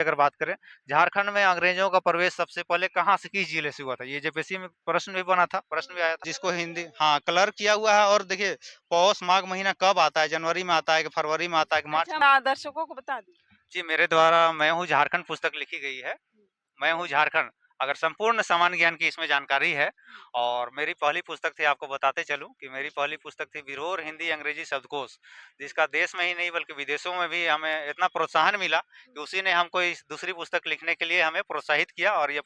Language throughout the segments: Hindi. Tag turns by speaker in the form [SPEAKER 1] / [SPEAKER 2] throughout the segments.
[SPEAKER 1] अगर बात करें, झारखंड में अंग्रेजों का प्रवेश सबसे पहले कहाँ से, किस जिले से हुआ था? ये जेपीएससी में प्रश्न भी बना था, प्रश्न भी आया था, जिसको हिंदी कलर किया हुआ है। और देखिए पौष माघ महीना कब आता है, जनवरी में आता है कि फरवरी में आता है कि मार्च में?
[SPEAKER 2] अच्छा, दर्शकों को बता दी।
[SPEAKER 1] जी, मेरे द्वारा मैं हूँ झारखंड पुस्तक लिखी गई है। मैं हूँ झारखंड, अगर संपूर्ण सामान्य ज्ञान की इसमें जानकारी है। और मेरी पहली पुस्तक थी, आपको बताते चलूँ कि मेरी पहली पुस्तक थी विरोर हिंदी अंग्रेजी शब्दकोश, जिसका देश में ही नहीं बल्कि विदेशों में भी हमें इतना प्रोत्साहन मिला कि उसी ने हमको इस दूसरी पुस्तक लिखने के लिए हमें प्रोत्साहित किया। और ये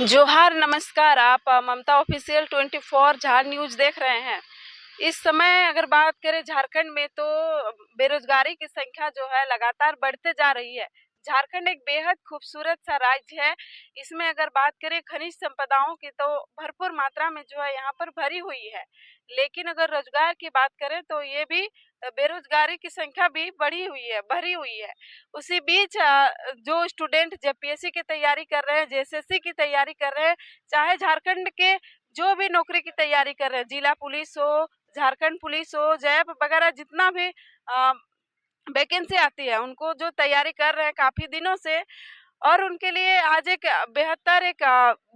[SPEAKER 2] जोहार, नमस्कार। आप ममता ऑफिशियल 24 झार न्यूज देख रहे हैं। इस समय अगर बात करें झारखंड में, तो बेरोजगारी की संख्या जो है लगातार बढ़ते जा रही है। झारखंड एक बेहद खूबसूरत सा राज्य है। इसमें अगर बात करें खनिज संपदाओं की, तो भरपूर मात्रा में जो है यहाँ पर भरी हुई है। लेकिन अगर रोजगार की बात करें तो ये भी बेरोजगारी की संख्या भी भरी हुई है। उसी बीच जो स्टूडेंट जेपीएससी की तैयारी कर रहे हैं, जेएसएससी की तैयारी कर रहे हैं, चाहे झारखंड के जो भी नौकरी की तैयारी कर रहे हैं, जिला पुलिस हो, झारखंड पुलिस हो, जैप वगैरह, जितना भी वैकेंसी आती है, उनको जो तैयारी कर रहे हैं काफी दिनों से, और उनके लिए आज एक बेहतर एक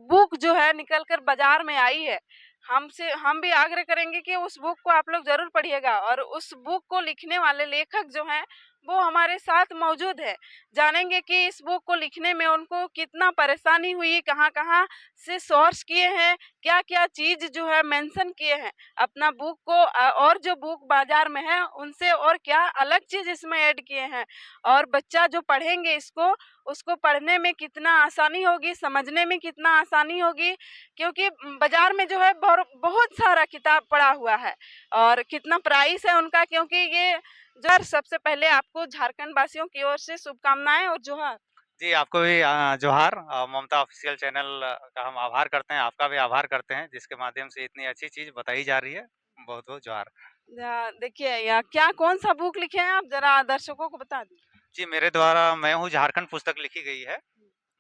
[SPEAKER 2] बुक जो है निकल कर बाजार में आई है। हम भी आग्रह करेंगे कि उस बुक को आप लोग जरूर पढ़िएगा, और उस बुक को लिखने वाले लेखक जो हैं वो हमारे साथ मौजूद है। जानेंगे कि इस बुक को लिखने में उनको कितना परेशानी हुई, कहाँ कहाँ से सोर्स किए हैं, क्या क्या चीज जो है मेंशन किए हैं अपना बुक को, और जो बुक बाजार में है उनसे, और क्या अलग चीज इसमें ऐड किए हैं। और बच्चा जो पढ़ेंगे इसको, उसको पढ़ने में कितना आसानी होगी, समझने में कितना आसानी होगी, क्योंकि बाजार में जो है बहुत सारा किताब पड़ा हुआ है। और कितना प्राइस है उनका, क्योंकि ये जो, सबसे पहले आपको झारखंड वासियों की ओर से शुभकामनाएं और जोहार।
[SPEAKER 1] जी, आपको भी जोहार। ममता ऑफिशियल चैनल का हम आभार करते हैं, आपका भी आभार करते हैं, जिसके माध्यम से इतनी अच्छी चीज़ बताई जा रही है। बहुत-बहुत जोहार।
[SPEAKER 2] देखिए, या क्या कौन सा बुक लिखे हैं आप, जरा दर्शकों को बता दी।
[SPEAKER 1] जी, मेरे द्वारा मैं हूँ झारखंड पुस्तक लिखी गई है।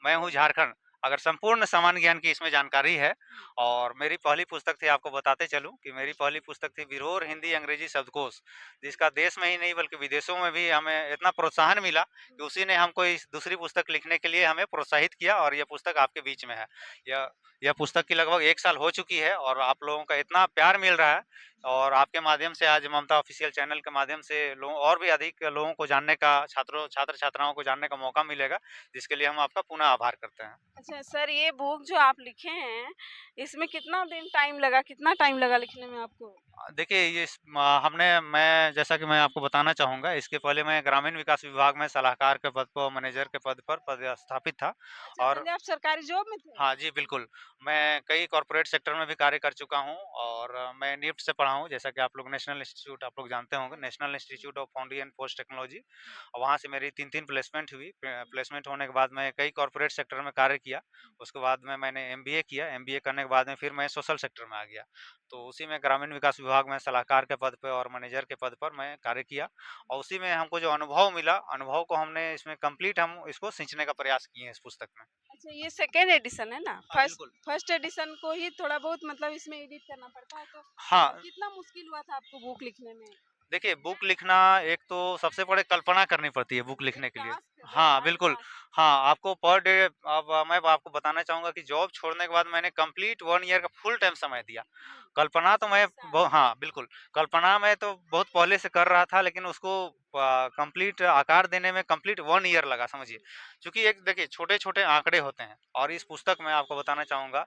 [SPEAKER 1] मैं हूँ झारखंड, अगर संपूर्ण सामान्य ज्ञान की इसमें जानकारी है। और मेरी पहली पुस्तक थी, आपको बताते चलूँ कि मेरी पहली पुस्तक थी विरोर हिंदी अंग्रेजी शब्दकोश, जिसका देश में ही नहीं बल्कि विदेशों में भी हमें इतना प्रोत्साहन मिला कि उसी ने हमको इस दूसरी पुस्तक लिखने के लिए हमें प्रोत्साहित किया। और यह पुस्तक आपके बीच में है। यह यह पुस्तक की लगभग 1 साल हो चुकी है और आप लोगों का इतना प्यार मिल रहा है। और आपके माध्यम से आज ममता ऑफिशियल चैनल के माध्यम से लोगों और भी अधिक लोगों को जानने का, छात्र-छात्राओं को जानने का मौका मिलेगा, जिसके लिए हम आपका पुनः आभार करते हैं।
[SPEAKER 2] अच्छा सर, ये बुक जो आप लिखे हैं, इसमें कितना टाइम लगा लिखने में आपको?
[SPEAKER 1] देखिए ये मैं जैसा कि मैं आपको बताना चाहूँगा, इसके पहले मैं ग्रामीण विकास विभाग में सलाहकार के पद पर, मैनेजर के पद पर पदस्थापित था।
[SPEAKER 2] अच्छा,
[SPEAKER 1] और
[SPEAKER 2] पहले आप सरकारी जॉब में थे?
[SPEAKER 1] हाँ जी, बिल्कुल। मैं कई कॉर्पोरेट सेक्टर में भी कार्य कर चुका हूँ। और मैं निफ्ट से पढ़ा हूँ, जैसा कि आप लोग नेशनल इंस्टीट्यूट आप लोग जानते होंगे, national institute of foundation and post technology. वहाँ से मेरी 3-3 प्लेसमेंट हुई। प्लेसमेंट होने के बाद मैं कई कॉर्पोरेट सेक्टर में कार्य किया। उसके बाद में मैंने एमबीए किया। एमबीए करने के बाद में फिर मैं सोशल सेक्टर में आ गया। तो उसी में ग्रामीण विकास विभाग में सलाहकार के पद पे और मैनेजर के पद पर मैं कार्य किया। और उसी में हमको जो अनुभव मिला, अनुभव को हमने इसमें कंप्लीट हम इसको सींचने का प्रयास किए हैं इस पुस्तक में।
[SPEAKER 2] अच्छा, ये सेकेंड एडिशन है ना?
[SPEAKER 1] हाँ,
[SPEAKER 2] फर्स्ट
[SPEAKER 1] बिल्कुल।
[SPEAKER 2] फर्स्ट एडिशन को ही थोड़ा बहुत मतलब इसमें एडिट करना पड़ता है, तो
[SPEAKER 1] हाँ,
[SPEAKER 2] कितना मुश्किल हुआ था आपको बुक लिखने में?
[SPEAKER 1] देखिए बुक लिखना, एक तो सबसे पहले कल्पना करनी पड़ती है बुक
[SPEAKER 2] एक
[SPEAKER 1] लिखने के लिए।
[SPEAKER 2] टास्क, बहुत
[SPEAKER 1] हाँ,
[SPEAKER 2] हार्ड
[SPEAKER 1] बिल्कुल।
[SPEAKER 2] टास्क।
[SPEAKER 1] हाँ, आपको पर डे, अब मैं आपको बताना चाहूँगा कि जॉब छोड़ने के बाद मैंने कंप्लीट 1 ईयर का फुल टाइम समय दिया। कल्पना तो
[SPEAKER 2] 6
[SPEAKER 1] मैं
[SPEAKER 2] साल।
[SPEAKER 1] ब हाँ, बिल्कुल। कल्पना मैं तो बहुत पहले से कर रहा था, लेकिन उसको कंप्लीट आकार देने में कंप्लीट 1 ईयर लगा, समझिए। क्योंकि एक देखिए छोटे-छोटे आंकड़े होते हैं, और इस पुस्तक में आपको बताना चाहूँगा,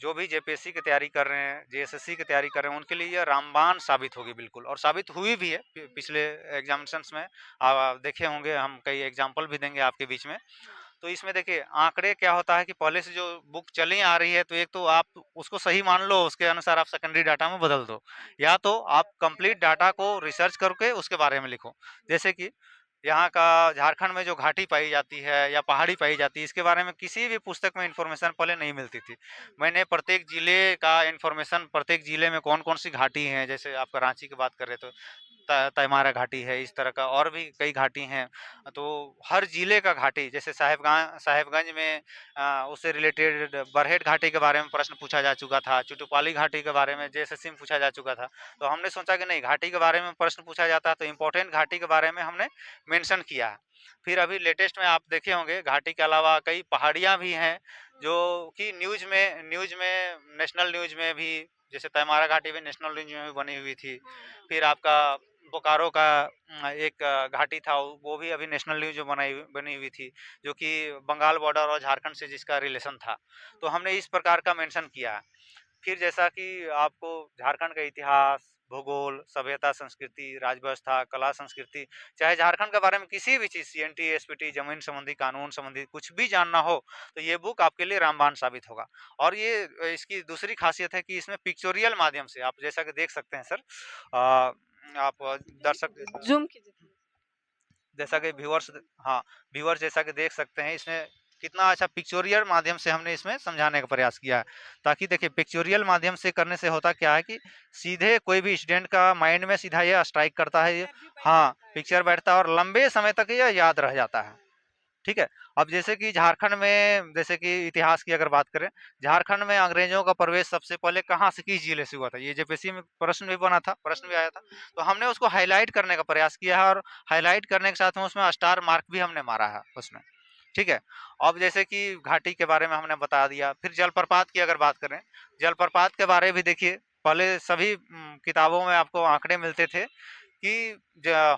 [SPEAKER 1] जो भी जेपीएससी की तैयारी कर रहे हैं, जेएसएससी की तैयारी कर रहे हैं, उनके लिए यह रामबाण साबित होगी बिल्कुल। और साबित हुई भी है। पिछले एग्जामिनेशंस में आप देखे होंगे, हम कई एग्जाम्पल भी देंगे आपके बीच में। तो इसमें देखिए आंकड़े क्या होता है कि पहले से जो बुक चली आ रही है, तो एक तो आप उसको सही मान लो, उसके अनुसार आप सेकेंडरी डाटा में बदल दो, या तो आप कंप्लीट डाटा को रिसर्च करके उसके बारे में लिखो। जैसे कि यहाँ का झारखंड में जो घाटी पाई जाती है या पहाड़ी पाई जाती है, इसके बारे में किसी भी पुस्तक में इन्फॉर्मेशन पहले नहीं मिलती थी। मैंने प्रत्येक जिले का इन्फॉर्मेशन, प्रत्येक जिले में कौन कौन सी घाटी हैं, जैसे आपका रांची की बात कर रहे थे, तैमारा घाटी है, इस तरह का और भी कई घाटी हैं। तो हर ज़िले का घाटी, जैसे साहेबगंज में उससे रिलेटेड बरहेट घाटी के बारे में प्रश्न पूछा जा चुका था, चुटुपाली घाटी के बारे में जेएसएससी में पूछा जा चुका था। तो हमने सोचा कि नहीं, घाटी के बारे में प्रश्न पूछा जाता है तो इम्पोर्टेंट घाटी के बारे में हमने मेंशन किया है। फिर अभी लेटेस्ट में आप देखे होंगे घाटी के अलावा कई पहाड़ियाँ भी हैं जो कि न्यूज़ में नेशनल न्यूज़ में भी, जैसे तैमारा घाटी भी नेशनल न्यूज़ में भी बनी हुई थी। फिर आपका बोकारो का एक घाटी था, वो भी अभी नेशनल न्यूज़ में बनी हुई थी, जो कि बंगाल बॉर्डर और झारखंड से जिसका रिलेशन था। तो हमने इस प्रकार का मेंशन किया है। फिर जैसा कि आपको झारखंड का इतिहास, भूगोल, सभ्यता, संस्कृति, राज्य व्यवस्था, कला संस्कृति, चाहे झारखंड के बारे में किसी भी चीज़, सीएनटी, एसपीटी, जमीन संबंधी, कानून संबंधी कुछ भी जानना हो, तो ये बुक आपके लिए रामबाण साबित होगा। और ये इसकी दूसरी खासियत है कि इसमें पिक्चोरियल माध्यम से आप जैसा कि देख सकते हैं सर, आप दर्शक,
[SPEAKER 2] जूम कीजिए थोड़ा।
[SPEAKER 1] जैसा कि व्यूअर्स, हाँ, व्यूअर्स जैसा कि देख सकते हैं, इसमें कितना अच्छा पिक्चोरियल माध्यम से हमने इसमें समझाने का प्रयास किया है। ताकि देखिए, पिक्चोरियल माध्यम से करने से होता क्या है कि सीधे कोई भी स्टूडेंट का माइंड में सीधा ये स्ट्राइक करता है, ये, हाँ, पिक्चर बैठता है और लंबे समय तक यह याद रह जाता है। ठीक है। अब जैसे कि झारखंड में, जैसे कि इतिहास की अगर बात करें, झारखंड में अंग्रेजों का प्रवेश सबसे पहले कहाँ से, किस जिले से हुआ था, ये जेपीएससी में प्रश्न भी बना था, प्रश्न भी आया था। तो हमने उसको हाईलाइट करने का प्रयास किया है और हाईलाइट करने के साथ में उसमें स्टार मार्क भी हमने मारा है उसमें। ठीक है। अब जैसे कि घाटी के बारे में हमने बता दिया। फिर जलप्रपात की अगर बात करें, जलप्रपात के बारे में देखिए, पहले सभी किताबों में आपको आंकड़े मिलते थे कि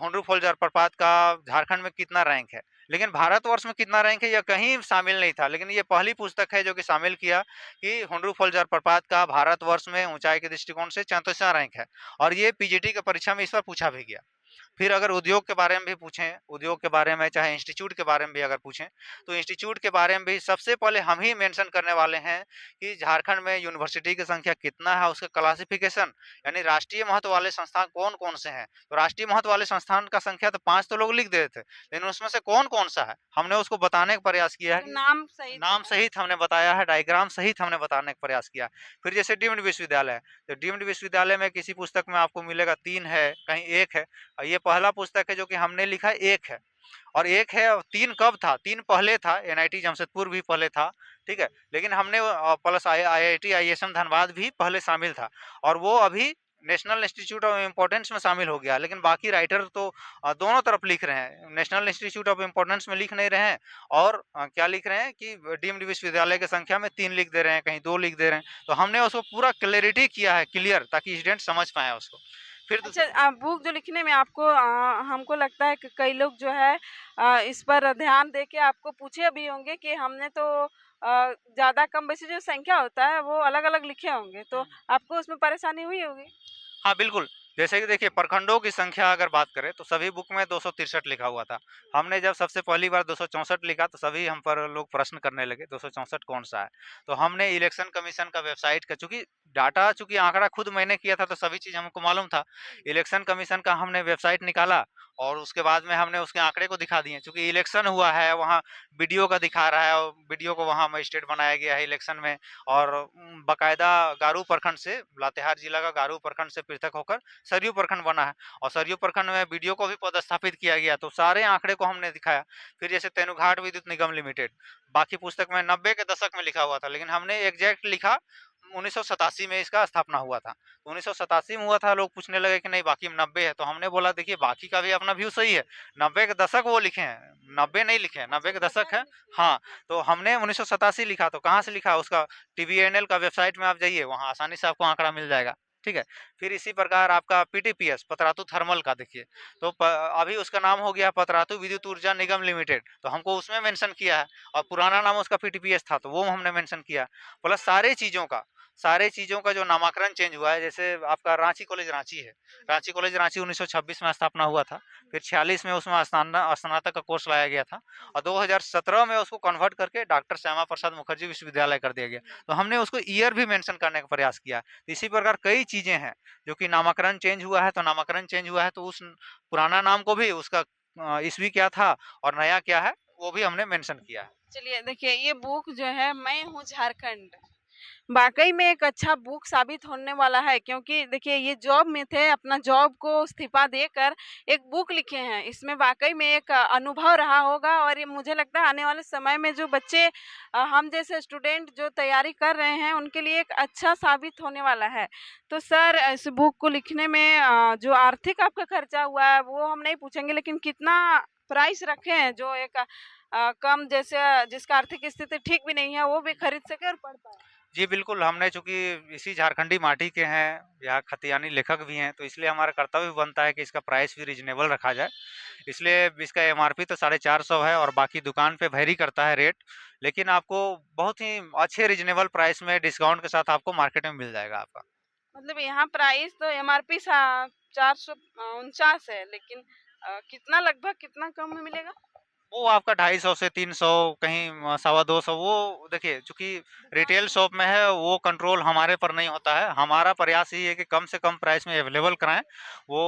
[SPEAKER 1] हुंडरू फॉल जलप्रपात का झारखंड में कितना रैंक है, लेकिन भारतवर्ष में कितना रैंक है यह कहीं शामिल नहीं था। लेकिन ये पहली पुस्तक है जो कि शामिल किया कि हुंडरू फॉल जलप्रपात का भारतवर्ष में ऊंचाई के दृष्टिकोण से 34वां रैंक है। और ये पीजीटी की परीक्षा में इस पर पूछा भी गया। फिर अगर उद्योग के बारे में भी पूछें, उद्योग के बारे में, चाहे इंस्टीट्यूट के बारे में भी अगर पूछें, तो इंस्टीट्यूट के बारे में भी सबसे पहले हम ही मेंशन करने वाले हैं कि झारखंड में यूनिवर्सिटी की संख्या कितना है, उसका क्लासिफिकेशन, यानी राष्ट्रीय महत्व वाले संस्थान कौन कौन से हैं। तो राष्ट्रीय महत्व वाले संस्थान का संख्या तो 5 तो लोग लिख देते थे, लेकिन उसमें से कौन कौन सा है हमने उसको बताने का प्रयास किया है।
[SPEAKER 2] नाम सहित
[SPEAKER 1] नाम सहित हमने बताया है, डायग्राम सहित हमने बताने का प्रयास किया। फिर जैसे डीम्ड विश्वविद्यालय है, तो डीम्ड विश्वविद्यालय में किसी पुस्तक में आपको मिलेगा 3 है, कहीं 1 है। और ये पहला पुस्तक है जो कि हमने लिखा है 1 है। और 1 है, और 3 कब था, 3 पहले था, एनआईटी जमशेदपुर भी पहले था। ठीक है। लेकिन हमने प्लस आईआईटी आईएसएम धनबाद भी पहले शामिल था, और वो अभी नेशनल इंस्टीट्यूट ऑफ इम्पोर्टेंस में शामिल हो गया। लेकिन बाकी राइटर तो दोनों तरफ लिख रहे हैं, नेशनल इंस्टीट्यूट ऑफ इम्पोर्टेंस में लिख नहीं रहे हैं, और क्या लिख रहे हैं कि डीम्ड विश्वविद्यालय की संख्या में 3 लिख दे रहे हैं, कहीं 2 लिख दे रहे हैं। तो हमने उसको पूरा क्लैरिटी किया है, क्लियर, ताकि स्टूडेंट समझ पाए उसको। फिर
[SPEAKER 2] अच्छा, बुक जो लिखने में आपको हमको लगता है कि कई लोग जो है इस पर ध्यान दे के आपको पूछे भी होंगे कि हमने तो ज़्यादा कम बेसी जो संख्या होता है वो अलग अलग लिखे होंगे, तो आपको उसमें परेशानी हुई होगी।
[SPEAKER 1] हाँ, बिल्कुल। जैसे कि देखिए, प्रखंडों की संख्या अगर बात करें तो सभी बुक में 263 लिखा हुआ था। हमने जब सबसे पहली बार 264 लिखा तो सभी हम पर लोग प्रश्न करने लगे, 264 कौन-सा है? तो हमने इलेक्शन कमीशन का वेबसाइट का, चूँकि डाटा, चूँकि आँकड़ा खुद मैंने किया था तो सभी चीज़ हमको मालूम था। इलेक्शन कमीशन का हमने वेबसाइट निकाला और उसके बाद में हमने उसके आँकड़े को दिखा दिए। चूँकि इलेक्शन हुआ है, वहाँ वीडियो का दिखा रहा है और वीडियो को वहाँ मजिस्ट्रेट बनाया गया है इलेक्शन में, और बाकायदा गारू प्रखंड से, लातेहार जिला का गारू प्रखंड से पृथक होकर सरयू प्रखंड बना है, और सरयू प्रखंड में वीडियो को भी पदस्थापित किया गया। तो सारे आंकड़े को हमने दिखाया। फिर जैसे तेनुघाट विद्युत निगम लिमिटेड, बाकी पुस्तक में 90 के दशक में लिखा हुआ था, लेकिन हमने एग्जैक्ट लिखा 1987 में इसका स्थापना हुआ था। तो 1987 में हुआ था, लोग पूछने लगे कि नहीं बाकी में 90 है, तो हमने बोला देखिए बाकी का भी अपना व्यू सही है, 90 के दशक वो लिखे हैं, 90 नहीं लिखे हैं, 90 के दशक है। हाँ, तो हमने 1987 लिखा। तो कहाँ से लिखा, उसका टीवीएनएल का वेबसाइट में आप जाइए, वहाँ आसानी से आपको आंकड़ा मिल जाएगा। ठीक है। फिर इसी प्रकार आपका पीटीपीएस, पतरातू थर्मल का देखिए, तो अभी उसका नाम हो गया पतरातू विद्युत ऊर्जा निगम लिमिटेड, तो हमको उसमें मेंशन किया है। और पुराना नाम उसका पीटीपीएस था, तो वो हमने मेंशन किया। प्लस सारे चीज़ों का जो नामकरण चेंज हुआ है, जैसे आपका रांची कॉलेज रांची है, रांची कॉलेज रांची 1926 में स्थापना हुआ था। फिर 46 में उसमें स्नातक का कोर्स लाया गया था, और 2017 में उसको कन्वर्ट करके डॉक्टर श्यामा प्रसाद मुखर्जी विश्वविद्यालय कर दिया गया। तो हमने उसको ईयर भी मेंशन करने का प्रयास किया। तो इसी प्रकार कई चीज़ें हैं जो कि नामकरण चेंज हुआ है, तो नामकरण चेंज हुआ है तो उस पुराना नाम को भी, उसका ईस्वी क्या था और नया क्या है, वो भी हमने मेंशन किया है।
[SPEAKER 2] चलिए देखिए, ये बुक जो है मैं हूँ झारखंड, वाक़ई में एक अच्छा बुक साबित होने वाला है, क्योंकि देखिए ये जॉब में थे, अपना जॉब को इस्तीफ़ा देकर एक बुक लिखे हैं। इसमें वाक़ई में एक अनुभव रहा होगा, और ये मुझे लगता है आने वाले समय में जो बच्चे हम जैसे स्टूडेंट जो तैयारी कर रहे हैं, उनके लिए एक अच्छा साबित होने वाला है। तो सर, इस बुक को लिखने में जो आर्थिक आपका खर्चा हुआ है वो हम नहीं पूछेंगे, लेकिन कितना प्राइस रखे हैं जो एक कम जैसे जिसका आर्थिक स्थिति ठीक भी नहीं है, वो भी खरीद सके और पढ़ पाए?
[SPEAKER 1] जी, बिल्कुल, हमने चूँकि इसी झारखंडी माटी के हैं, यहाँ खतियानी लेखक भी हैं, तो इसलिए हमारा कर्तव्य भी बनता है कि इसका प्राइस भी रीज़नेबल रखा जाए। इसलिए इसका एमआरपी तो 450 है और बाकी दुकान पे वैरी करता है रेट, लेकिन आपको बहुत ही अच्छे रीज़नेबल प्राइस में डिस्काउंट के साथ आपको मार्केट में मिल जाएगा आपका।
[SPEAKER 2] मतलब यहाँ प्राइस तो एमआरपी सा 449 है, लेकिन कितना लगभग कितना कम में मिलेगा?
[SPEAKER 1] वो आपका 250 से 300 कहीं सवा 200 वो देखिए चूँकि रिटेल शॉप में है वो कंट्रोल हमारे पर नहीं होता है। हमारा प्रयास यही है कि कम से कम प्राइस में अवेलेबल कराएँ। वो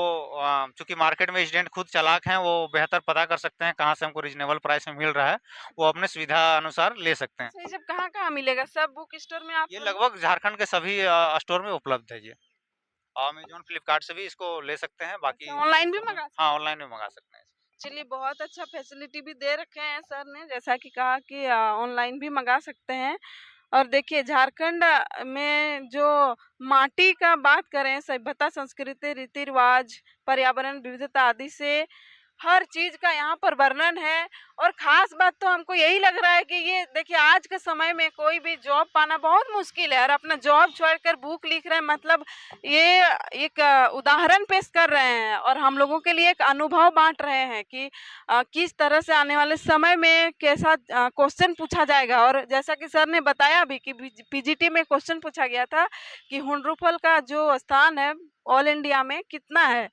[SPEAKER 1] चूँकि मार्केट में स्टूडेंट खुद चालाक हैं, वो बेहतर पता कर सकते हैं कहाँ से हमको रीज़नेबल प्राइस में मिल रहा है। वो अपने सुविधा अनुसार ले सकते हैं।
[SPEAKER 2] अच्छा, ये सब कहाँ-कहाँ मिलेगा? सब बुक स्टोर में आप
[SPEAKER 1] ये लगभग झारखंड के सभी स्टोर में उपलब्ध है ये। अमेज़न, फ्लिपकार्ट से भी इसको ले सकते हैं, बाकी
[SPEAKER 2] अच्छा, ऑनलाइन भी मंगा
[SPEAKER 1] हाँ, ऑनलाइन भी मँगा सकते हैं।
[SPEAKER 2] चलिए, बहुत अच्छा फैसिलिटी भी दे रखे हैं सर ने, जैसा कि कहा कि ऑनलाइन भी मंगा सकते हैं। और देखिए झारखंड में जो माटी का बात करें, सभ्यता, संस्कृति, रीति रिवाज, पर्यावरण विविधता आदि से हर चीज का यहाँ पर वर्णन है। और खास बात तो हमको यही लग रहा है कि ये देखिए आज के समय में कोई भी जॉब पाना बहुत मुश्किल है, और अपना जॉब छोड़कर बुक लिख रहे हैं, मतलब ये एक उदाहरण पेश कर रहे हैं और हम लोगों के लिए एक अनुभव बांट रहे हैं कि किस तरह से आने वाले समय में कैसा क्वेश्चन पूछा जाएगा। और जैसा कि सर ने बताया भी कि पीजीटी में क्वेश्चन पूछा गया था कि हुंड्रुफल का जो स्थान है ऑल इंडिया में कितना है,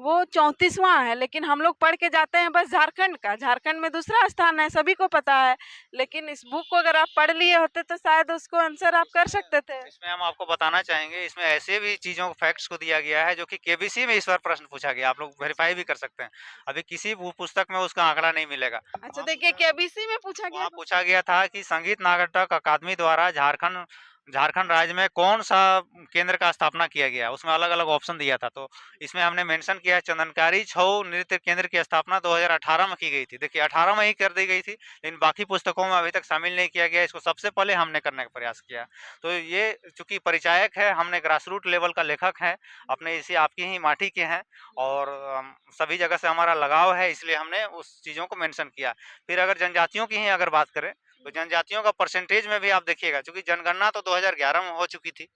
[SPEAKER 2] वो 34वां है, लेकिन हम लोग पढ़ के जाते हैं बस झारखंड का, झारखंड में दूसरा स्थान है, सभी को पता है। लेकिन इस बुक को अगर आप पढ़ लिए होते तो शायद उसको आंसर आप कर सकते थे।
[SPEAKER 1] इसमें हम आपको बताना चाहेंगे, इसमें ऐसे भी चीज़ों को फैक्ट्स को दिया गया है जो कि केबीसी में इस बार प्रश्न पूछा गया, आप लोग वेरीफाई भी कर सकते हैं। अभी किसी पुस्तक में उसका आंकड़ा नहीं मिलेगा।
[SPEAKER 2] अच्छा, देखिए केबीसी में पूछा गया
[SPEAKER 1] वहाँ
[SPEAKER 2] था।
[SPEAKER 1] पूछा गया था कि संगीत नाटक अकादमी द्वारा झारखंड झारखंड राज्य में कौन सा केंद्र का स्थापना किया गया, उसमें अलग अलग ऑप्शन दिया था। तो इसमें हमने मेंशन किया है चंदनकारी छऊ नृत्य केंद्र की स्थापना 2018 में की गई थी। देखिए 18 में ही कर दी गई थी, लेकिन बाकी पुस्तकों में अभी तक शामिल नहीं किया गया। इसको सबसे पहले हमने करने का प्रयास किया। तो ये चूंकि परिचायक है, हमने ग्रास रूट लेवल का लेखक है, अपने इसी आपकी ही माटी के हैं और सभी जगह से हमारा लगाव है, इसलिए हमने उस चीज़ों को मेंशन किया। फिर अगर जनजातियों की ही अगर बात करें तो जनजातियों का परसेंटेज में भी आप देखिएगा, क्योंकि जनगणना तो 2011 में हो चुकी थी।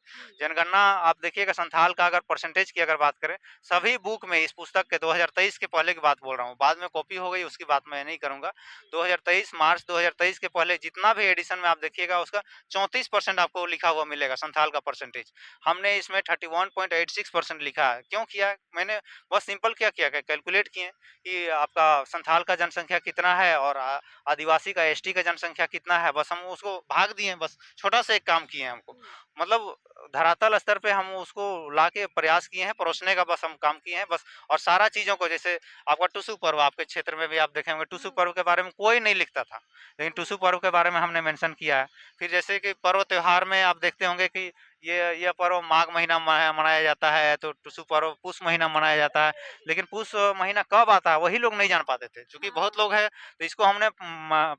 [SPEAKER 1] जनगणना आप देखिएगा, संथाल का अगर परसेंटेज की अगर बात करें, सभी बुक में इस पुस्तक के 2023 के पहले की बात बोल रहा हूँ, बाद में कॉपी हो गई उसकी बात मैं नहीं करूंगा। 2023 मार्च 2023 के पहले जितना भी एडिशन में आप देखिएगा उसका 34% आपको लिखा हुआ मिलेगा संथाल का परसेंटेज। हमने इसमें 31.86% लिखा है। क्यों किया? मैंने बस सिंपल क्या किया, कैलकुलेट किए कि आपका संथाल का जनसंख्या कितना है और आदिवासी का एसटी का जनसंख्या कितना है, बस हम उसको भाग दिए, बस छोटा सा एक काम किए हैं हमको। मतलब धरातल स्तर पे हम उसको लाके प्रयास किए हैं, परोसने का बस हम काम किए हैं बस। और सारा चीज़ों को, जैसे आपका टुसु पर्व, आपके क्षेत्र में भी आप देखेंगे टुसु पर्व के बारे में कोई नहीं लिखता था, लेकिन टुसु पर्व के बारे में हमने मेंशन किया है। फिर जैसे कि पर्व त्योहार में आप देखते होंगे कि ये पर्व माघ महीना मनाया जाता है, तो टुसु पर्व पुष महीना मनाया जाता है, लेकिन पुष महीना कब आता है वही लोग नहीं जान पाते थे, क्योंकि बहुत लोग हैं। तो इसको हमने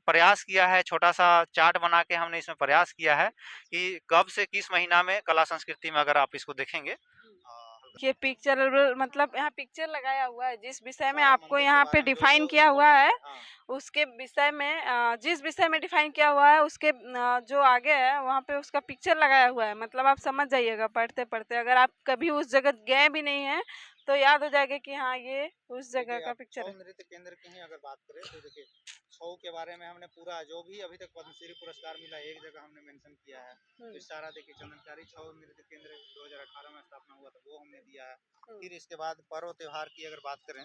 [SPEAKER 1] प्रयास किया है, छोटा सा चार्ट बना के हमने इसमें प्रयास किया है कि कब से किस महीना में कला संस्कृति में, अगर आप इसको देखेंगे
[SPEAKER 2] ये पिक्चर, मतलब यहाँ पिक्चर लगाया हुआ है, जिस विषय में आपको यहाँ पे डिफाइन किया हुआ है उसके विषय में जिस विषय में डिफाइन किया हुआ है उसके जो आगे है वहाँ पे उसका पिक्चर लगाया हुआ है। मतलब आप समझ जाइएगा पढ़ते पढ़ते, अगर आप कभी उस जगह गए भी नहीं है तो याद हो जाएगा कि हाँ ये उस जगह का पिक्चर है।
[SPEAKER 1] नृत्य केंद्र की ही अगर बात करें तो देखिए छऊ के बारे में हमने पूरा जो भी अभी तक पद्मश्री पुरस्कार मिला एक जगह हमने मेंशन किया है। फिर सारा देखिए चंदनकारी छऊ नृत्य केंद्र 2018 में स्थापना हुआ था, वो हमने दिया है। फिर इसके बाद पर्व त्योहार की अगर बात करें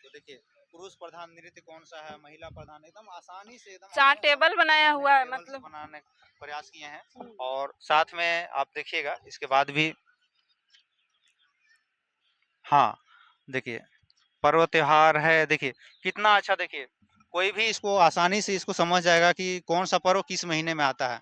[SPEAKER 1] तो देखिए पुरुष प्रधान नृत्य कौन सा है, महिला प्रधान, एकदम आसानी से एकदम
[SPEAKER 2] चार टेबल बनाया हुआ है, मतलब
[SPEAKER 1] बनाने प्रयास किए हैं। और साथ में आप देखिएगा इसके बाद भी, हाँ देखिए पर्व त्योहार है, देखिए कितना अच्छा, देखिए कोई भी इसको आसानी से इसको समझ जाएगा कि कौन सा पर्व किस महीने में आता है।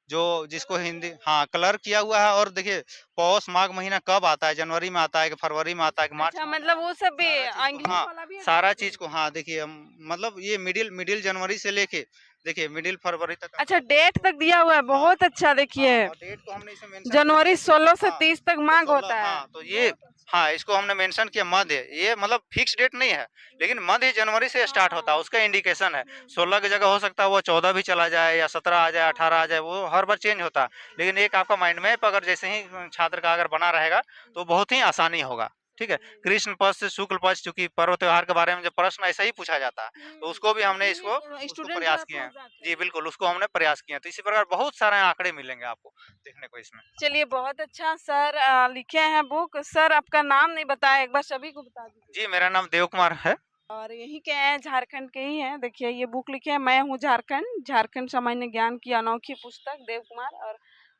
[SPEAKER 1] जो जिसको हिंदी, हाँ, कलर किया हुआ है। और देखिए पौष माघ महीना कब आता है, जनवरी में आता है कि फरवरी में आता है कि मार्च
[SPEAKER 2] अच्छा,
[SPEAKER 1] में आता
[SPEAKER 2] मतलब
[SPEAKER 1] है,
[SPEAKER 2] वो सब भी
[SPEAKER 1] सारा चीज को,
[SPEAKER 2] इंग्लिश
[SPEAKER 1] हाँ,
[SPEAKER 2] वाला भी है
[SPEAKER 1] सारा
[SPEAKER 2] इसमें?
[SPEAKER 1] चीज को, हाँ, देखिए मतलब ये मिडिल मिडिल जनवरी से लेके देखिए मिडिल फरवरी तक
[SPEAKER 2] अच्छा,
[SPEAKER 1] आपको
[SPEAKER 2] डेट तक दिया हुआ है,
[SPEAKER 1] हाँ
[SPEAKER 2] बहुत अच्छा।
[SPEAKER 1] हाँ,
[SPEAKER 2] देखिए
[SPEAKER 1] और डेट को हमने इसमें मेंशन कर दिया
[SPEAKER 2] जनवरी
[SPEAKER 1] कि
[SPEAKER 2] 16 से
[SPEAKER 1] हाँ,
[SPEAKER 2] 30 तक
[SPEAKER 1] तो
[SPEAKER 2] मांग
[SPEAKER 1] 16,
[SPEAKER 2] होता है।
[SPEAKER 1] हाँ, तो ये,
[SPEAKER 2] बहुत अच्छा।
[SPEAKER 1] हाँ, इसको हमने मेंशन किया मध्य, ये मतलब फिक्स डेट नहीं है, लेकिन मध्य जनवरी से स्टार्ट होता है, उसका इंडिकेशन है। 16 की जगह हो सकता है वो 14 भी चला जाए, या 17 आ जाए, 18 आ जाए, वो हर बार चेंज होता है। लेकिन एक आपका माइंड मैप अगर जैसे ही छात्र का अगर बना रहेगा तो बहुत ही आसानी होगा। ठीक है, कृष्ण पक्ष से शुक्ल पक्ष, चूंकि पर्व त्योहार के बारे में जब प्रश्न ऐसा ही पूछा जाता है, तो उसको भी हमने
[SPEAKER 2] इसमें
[SPEAKER 1] उसको
[SPEAKER 2] स्टूडेंट जो है
[SPEAKER 1] प्रयास किए हैं।
[SPEAKER 2] फंस जाते
[SPEAKER 1] जी
[SPEAKER 2] हैं।
[SPEAKER 1] बिल्कुल, उसको हमने प्रयास किए हैं। तो इसी प्रकार बहुत सारे आंकड़े मिलेंगे आपको देखने को इसमें।
[SPEAKER 2] चलिए, बहुत अच्छा सर लिखे हैं बुक। सर आपका नाम नहीं बताया, एक बार सभी को बता दीजिए।
[SPEAKER 1] जी, मेरा नाम देव कुमार है।
[SPEAKER 2] और यहीं के हैं, झारखंड के ही हैं। देखिए ये बुक लिखे हैं, मैं हूँ झारखंड, झारखंड सामान्य ज्ञान की अनोखी पुस्तक, देव कुमार।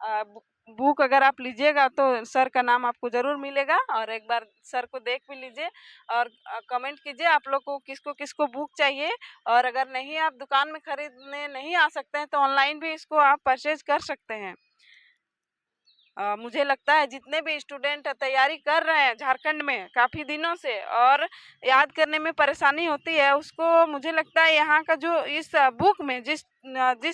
[SPEAKER 2] और बुक अगर आप लीजिएगा तो सर का नाम आपको जरूर मिलेगा। और एक बार सर को देख भी लीजिए और कमेंट कीजिए आप लोग को किसको किसको बुक चाहिए। और अगर नहीं, आप दुकान में खरीदने नहीं आ सकते हैं तो ऑनलाइन भी इसको आप परचेज कर सकते हैं। मुझे लगता है जितने भी स्टूडेंट तैयारी कर रहे हैं झारखंड में काफ़ी दिनों से और याद करने में परेशानी होती है, उसको मुझे लगता है यहाँ का जो इस बुक में जिस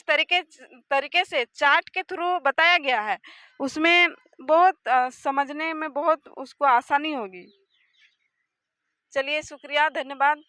[SPEAKER 2] तरीके से चार्ट के थ्रू बताया गया है, उसमें बहुत समझने में बहुत उसको आसानी होगी। चलिए, शुक्रिया, धन्यवाद।